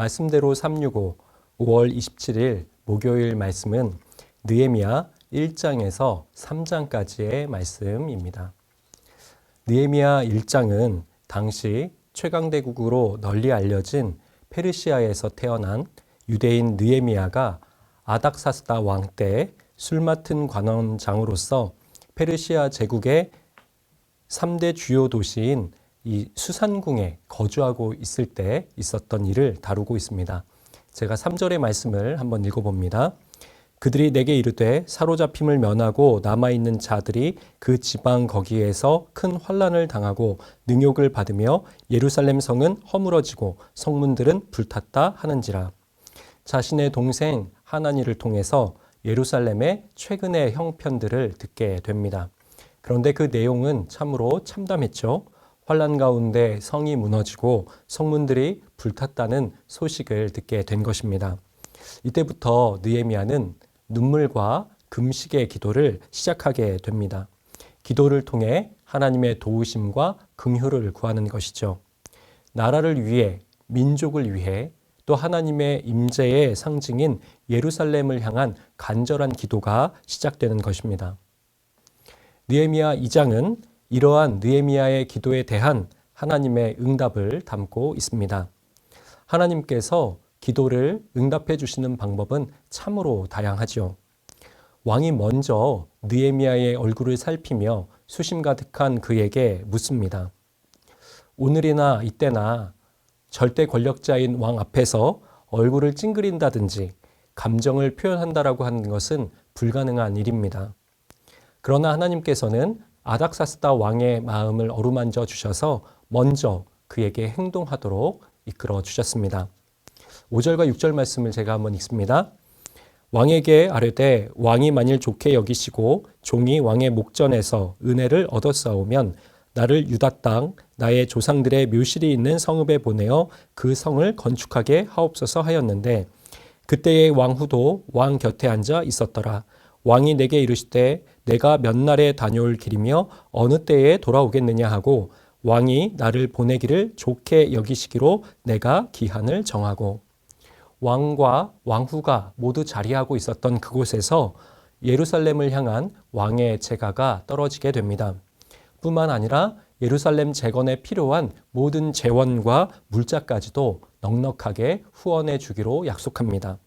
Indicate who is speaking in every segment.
Speaker 1: 말씀대로 365 5월 27일 목요일 말씀은 느헤미야 1장에서 3장까지의 말씀입니다. 느헤미야 1장은 당시 최강대국으로 널리 알려진 페르시아에서 태어난 유대인 느헤미야가 아닥사스다 왕 때 술 맡은 관원장으로서 페르시아 제국의 3대 주요 도시인 이 수산궁에 거주하고 있을 때 있었던 일을 다루고 있습니다. 제가 3절의 말씀을 한번 읽어봅니다. 그들이 내게 이르되 사로잡힘을 면하고 남아있는 자들이 그 지방 거기에서 큰 환난을 당하고 능욕을 받으며 예루살렘 성은 허물어지고 성문들은 불탔다 하는지라. 자신의 동생 하나니를 통해서 예루살렘의 최근의 형편들을 듣게 됩니다. 그런데 그 내용은 참으로 참담했죠. 환난 가운데 성이 무너지고 성문들이 불탔다는 소식을 듣게 된 것입니다. 이때부터 느헤미야는 눈물과 금식의 기도를 시작하게 됩니다. 기도를 통해 하나님의 도우심과 긍휼을 구하는 것이죠. 나라를 위해, 민족을 위해, 또 하나님의 임재의 상징인 예루살렘을 향한 간절한 기도가 시작되는 것입니다. 느헤미야 2장은 이러한 느헤미야의 기도에 대한 하나님의 응답을 담고 있습니다. 하나님께서 기도를 응답해 주시는 방법은 참으로 다양하죠. 왕이 먼저 느헤미야의 얼굴을 살피며 수심 가득한 그에게 묻습니다. 오늘이나 이때나 절대 권력자인 왕 앞에서 얼굴을 찡그린다든지 감정을 표현한다라고 하는 것은 불가능한 일입니다. 그러나 하나님께서는 아닥사스다 왕의 마음을 어루만져 주셔서 먼저 그에게 행동하도록 이끌어 주셨습니다. 5절과 6절 말씀을 제가 한번 읽습니다. 왕에게 아뢰되 왕이 만일 좋게 여기시고 종이 왕의 목전에서 은혜를 얻었사오면 나를 유다 땅 나의 조상들의 묘실이 있는 성읍에 보내어 그 성을 건축하게 하옵소서 하였는데 그때의 왕후도 왕 곁에 앉아 있었더라. 왕이 내게 이르시되 내가 몇 날에 다녀올 길이며 어느 때에 돌아오겠느냐 하고 왕이 나를 보내기를 좋게 여기시기로 내가 기한을 정하고 왕과 왕후가 모두 자리하고 있었던 그곳에서 예루살렘을 향한 왕의 제가가 떨어지게 됩니다. 뿐만 아니라 예루살렘 재건에 필요한 모든 재원과 물자까지도 넉넉하게 후원해 주기로 약속합니다.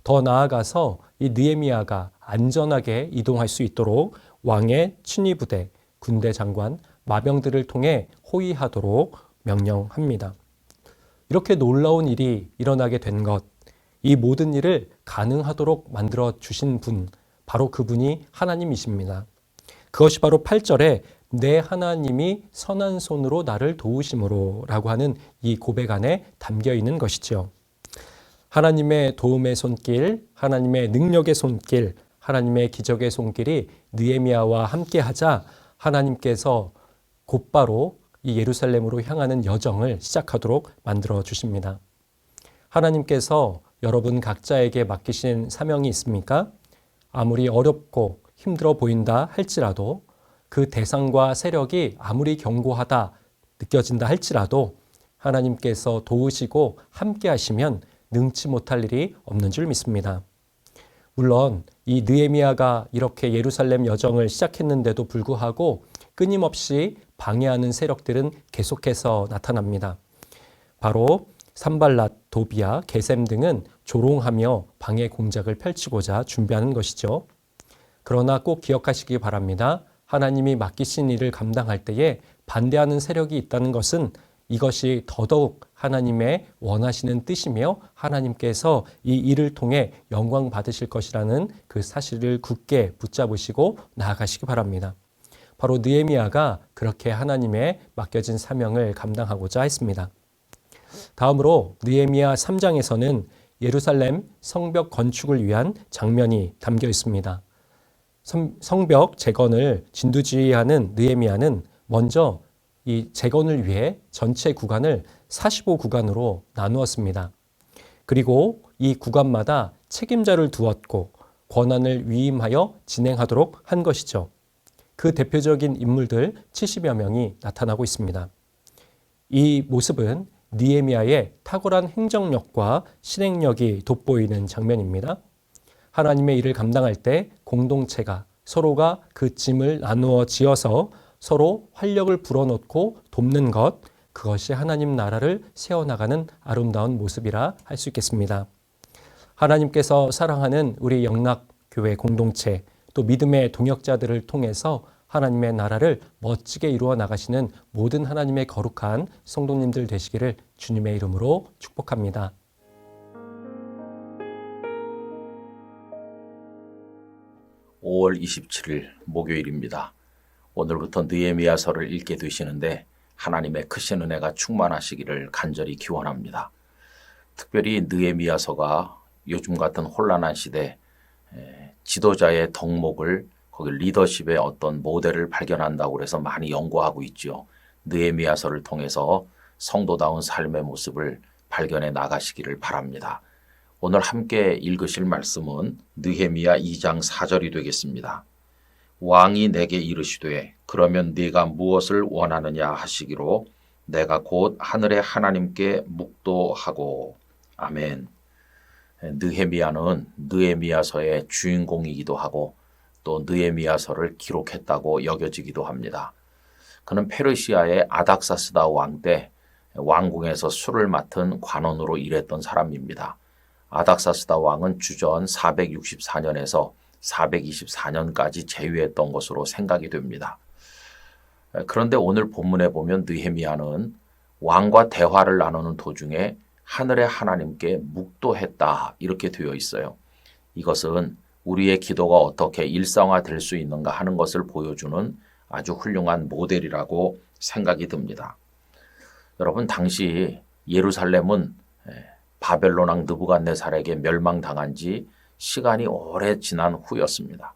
Speaker 1: 더 나아가서 이 느헤미야가 안전하게 이동할 수 있도록 왕의 친위부대, 군대 장관, 마병들을 통해 호위하도록 명령합니다. 이렇게 놀라운 일이 일어나게 된 것, 이 모든 일을 가능하도록 만들어 주신 분, 바로 그분이 하나님이십니다. 그것이 바로 8절에 내 하나님이 선한 손으로 나를 도우심으로 라고 하는 이 고백 안에 담겨 있는 것이죠. 하나님의 도움의 손길, 하나님의 능력의 손길, 하나님의 기적의 손길이 느헤미야와 함께하자 하나님께서 곧바로 이 예루살렘으로 향하는 여정을 시작하도록 만들어 주십니다. 하나님께서 여러분 각자에게 맡기신 사명이 있습니까? 아무리 어렵고 힘들어 보인다 할지라도 그 대상과 세력이 아무리 견고하다 느껴진다 할지라도 하나님께서 도우시고 함께 하시면 능치 못할 일이 없는 줄 믿습니다. 물론 이 느헤미야가 이렇게 예루살렘 여정을 시작했는데도 불구하고 끊임없이 방해하는 세력들은 계속해서 나타납니다. 바로 산발랏, 도비야, 게셈 등은 조롱하며 방해 공작을 펼치고자 준비하는 것이죠. 그러나 꼭 기억하시기 바랍니다. 하나님이 맡기신 일을 감당할 때에 반대하는 세력이 있다는 것은 이것이 더더욱 하나님의 원하시는 뜻이며 하나님께서 이 일을 통해 영광 받으실 것이라는 그 사실을 굳게 붙잡으시고 나아가시기 바랍니다. 바로 느헤미야가 그렇게 하나님의 맡겨진 사명을 감당하고자 했습니다. 다음으로 느헤미야 3장에서는 예루살렘 성벽 건축을 위한 장면이 담겨 있습니다. 성벽 재건을 진두지휘하는 느헤미야는 먼저 이 재건을 위해 전체 구간을 45구간으로 나누었습니다. 그리고 이 구간마다 책임자를 두었고 권한을 위임하여 진행하도록 한 것이죠. 그 대표적인 인물들 70여 명이 나타나고 있습니다. 이 모습은 느헤미야의 탁월한 행정력과 실행력이 돋보이는 장면입니다. 하나님의 일을 감당할 때 공동체가 서로가 그 짐을 나누어 지어서 서로 활력을 불어넣고 돕는 것, 그것이 하나님 나라를 세워나가는 아름다운 모습이라 할 수 있겠습니다. 하나님께서 사랑하는 우리 영락교회 공동체, 또 믿음의 동역자들을 통해서 하나님의 나라를 멋지게 이루어 나가시는 모든 하나님의 거룩한 성도님들 되시기를 주님의 이름으로 축복합니다.
Speaker 2: (5월 27일) 목요일입니다. 오늘부터 느헤미야서를 읽게 되시는데 하나님의 크신 은혜가 충만하시기를 간절히 기원합니다. 특별히 느헤미야서가 요즘 같은 혼란한 시대 지도자의 덕목을, 거기 리더십의 어떤 모델을 발견한다고 해서 많이 연구하고 있죠. 느헤미야서를 통해서 성도다운 삶의 모습을 발견해 나가시기를 바랍니다. 오늘 함께 읽으실 말씀은 느헤미야 2장 4절이 되겠습니다. 왕이 내게 이르시되 그러면 네가 무엇을 원하느냐 하시기로 내가 곧 하늘의 하나님께 묵도하고. 아멘. 느헤미야는 느헤미야서의 주인공이기도 하고 또 느헤미야서를 기록했다고 여겨지기도 합니다. 그는 페르시아의 아닥사스다 왕 때 왕궁에서 술을 맡은 관원으로 일했던 사람입니다. 아닥사스다 왕은 주전 464년에서 424년까지 재위했던 것으로 생각이 됩니다. 그런데 오늘 본문에 보면 느헤미야는 왕과 대화를 나누는 도중에 하늘의 하나님께 묵도했다 이렇게 되어 있어요. 이것은 우리의 기도가 어떻게 일상화될 수 있는가 하는 것을 보여주는 아주 훌륭한 모델이라고 생각이 듭니다. 여러분, 당시 예루살렘은 바벨론 왕 느부갓네살에게 멸망당한 지 시간이 오래 지난 후였습니다.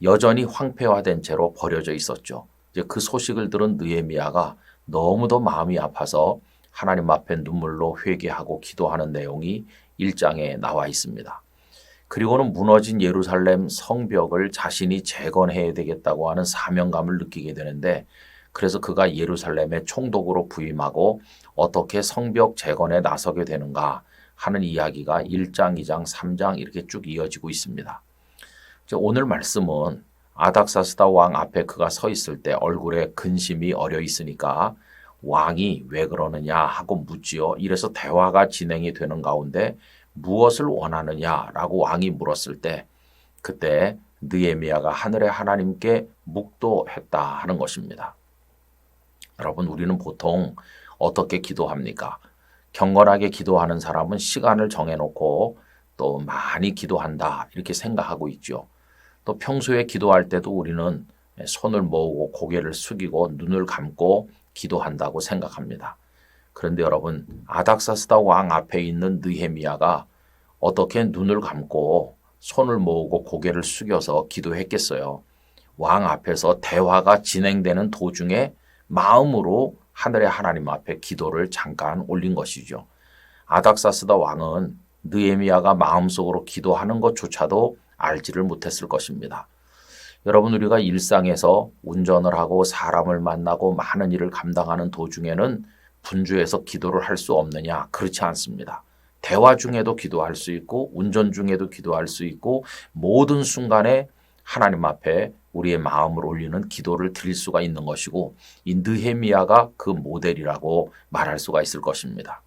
Speaker 2: 여전히 황폐화된 채로 버려져 있었죠. 이제 그 소식을 들은 느헤미야가 너무도 마음이 아파서 하나님 앞에 눈물로 회개하고 기도하는 내용이 1장에 나와 있습니다. 그리고는 무너진 예루살렘 성벽을 자신이 재건해야 되겠다고 하는 사명감을 느끼게 되는데, 그래서 그가 예루살렘의 총독으로 부임하고 어떻게 성벽 재건에 나서게 되는가 하는 이야기가 1장, 2장, 3장 이렇게 쭉 이어지고 있습니다. 오늘 말씀은 아닥사스다 왕 앞에 그가 서 있을 때 얼굴에 근심이 어려 있으니까 왕이 왜 그러느냐 하고 묻지요. 이래서 대화가 진행이 되는 가운데 무엇을 원하느냐라고 왕이 물었을 때 그때 느헤미야가 하늘의 하나님께 묵도했다 하는 것입니다. 여러분, 우리는 보통 어떻게 기도합니까? 경건하게 기도하는 사람은 시간을 정해놓고 또 많이 기도한다 이렇게 생각하고 있죠. 또 평소에 기도할 때도 우리는 손을 모으고 고개를 숙이고 눈을 감고 기도한다고 생각합니다. 그런데 여러분, 아닥사스다 왕 앞에 있는 느헤미야가 어떻게 눈을 감고 손을 모으고 고개를 숙여서 기도했겠어요? 왕 앞에서 대화가 진행되는 도중에 마음으로 하늘의 하나님 앞에 기도를 잠깐 올린 것이죠. 아닥사스다 왕은 느헤미야가 마음속으로 기도하는 것조차도 알지를 못했을 것입니다. 여러분, 우리가 일상에서 운전을 하고 사람을 만나고 많은 일을 감당하는 도중에는 분주해서 기도를 할 수 없느냐? 그렇지 않습니다. 대화 중에도 기도할 수 있고 운전 중에도 기도할 수 있고 모든 순간에 하나님 앞에 우리의 마음을 올리는 기도를 드릴 수가 있는 것이고, 이 느헤미야가 그 모델이라고 말할 수가 있을 것입니다.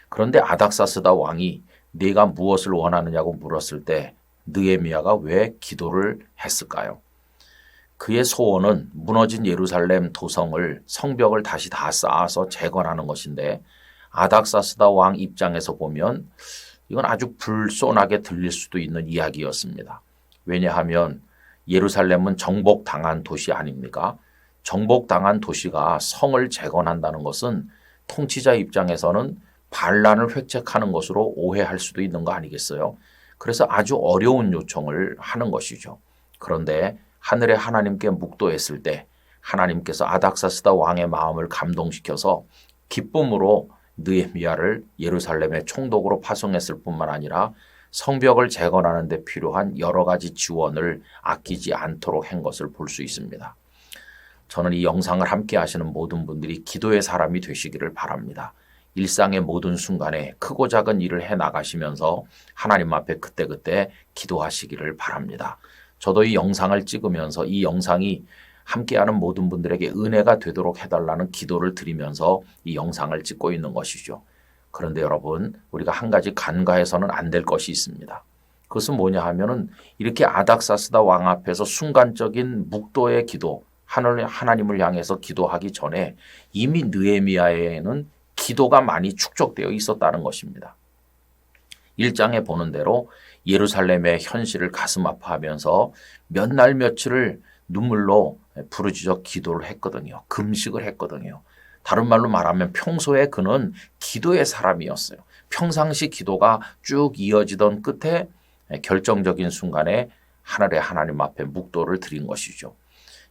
Speaker 2: 그런데 아닥사스다 왕이 네가 무엇을 원하느냐고 물었을 때 느헤미야가 왜 기도를 했을까요? 그의 소원은 무너진 예루살렘 도성을, 성벽을 다시 다 쌓아서 재건하는 것인데, 아닥사스다 왕 입장에서 보면 이건 아주 불손하게 들릴 수도 있는 이야기였습니다. 왜냐하면 예루살렘은 정복당한 도시 아닙니까? 정복당한 도시가 성을 재건한다는 것은 통치자 입장에서는 반란을 획책하는 것으로 오해할 수도 있는 거 아니겠어요? 그래서 아주 어려운 요청을 하는 것이죠. 그런데 하늘의 하나님께 묵도했을 때 하나님께서 아닥사스다 왕의 마음을 감동시켜서 기쁨으로 느헤미야를 예루살렘의 총독으로 파송했을 뿐만 아니라 성벽을 재건하는 데 필요한 여러 가지 지원을 아끼지 않도록 한 것을 볼 수 있습니다. 저는 이 영상을 함께 하시는 모든 분들이 기도의 사람이 되시기를 바랍니다. 일상의 모든 순간에 크고 작은 일을 해 나가시면서 하나님 앞에 그때그때 기도하시기를 바랍니다. 저도 이 영상을 찍으면서 이 영상이 함께하는 모든 분들에게 은혜가 되도록 해달라는 기도를 드리면서 이 영상을 찍고 있는 것이죠. 그런데 여러분, 우리가 한 가지 간과해서는 안 될 것이 있습니다. 그것은 뭐냐 하면은 이렇게 아닥사스다 왕 앞에서 순간적인 묵도의 기도, 하나님을 향해서 기도하기 전에 이미 느헤미야에는 기도가 많이 축적되어 있었다는 것입니다. 1장에 보는 대로 예루살렘의 현실을 가슴 아파하면서 몇 날 며칠을 눈물로 부르짖어 기도를 했거든요. 금식을 했거든요. 다른 말로 말하면 평소에 그는 기도의 사람이었어요. 평상시 기도가 쭉 이어지던 끝에 결정적인 순간에 하늘의 하나님 앞에 묵도를 드린 것이죠.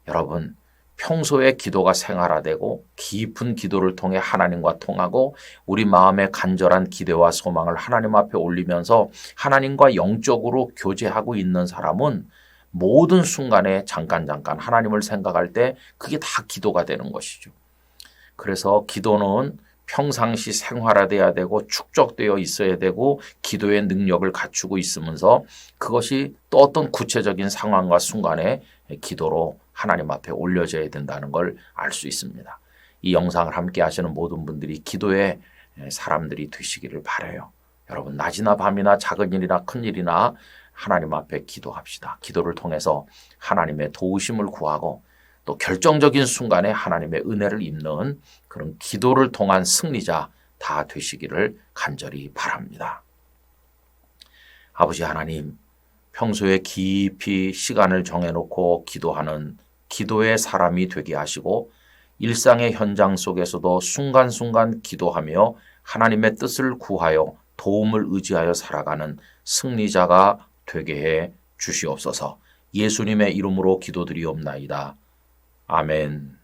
Speaker 2: 여러분, 평소에 기도가 생활화되고 깊은 기도를 통해 하나님과 통하고 우리 마음의 간절한 기대와 소망을 하나님 앞에 올리면서 하나님과 영적으로 교제하고 있는 사람은 모든 순간에 잠깐 하나님을 생각할 때 그게 다 기도가 되는 것이죠. 그래서 기도는 평상시 생활화돼야 되고 축적되어 있어야 되고 기도의 능력을 갖추고 있으면서 그것이 또 어떤 구체적인 상황과 순간에 기도로 하나님 앞에 올려져야 된다는 걸 알 수 있습니다. 이 영상을 함께 하시는 모든 분들이 기도의 사람들이 되시기를 바라요. 여러분, 낮이나 밤이나 작은 일이나 큰 일이나 하나님 앞에 기도합시다. 기도를 통해서 하나님의 도우심을 구하고 또 결정적인 순간에 하나님의 은혜를 입는 그런 기도를 통한 승리자 다 되시기를 간절히 바랍니다. 아버지 하나님, 평소에 깊이 시간을 정해놓고 기도하는 기도의 사람이 되게 하시고 일상의 현장 속에서도 순간순간 기도하며 하나님의 뜻을 구하여 도움을 의지하여 살아가는 승리자가 되게 해 주시옵소서. 예수님의 이름으로 기도드리옵나이다. 아멘.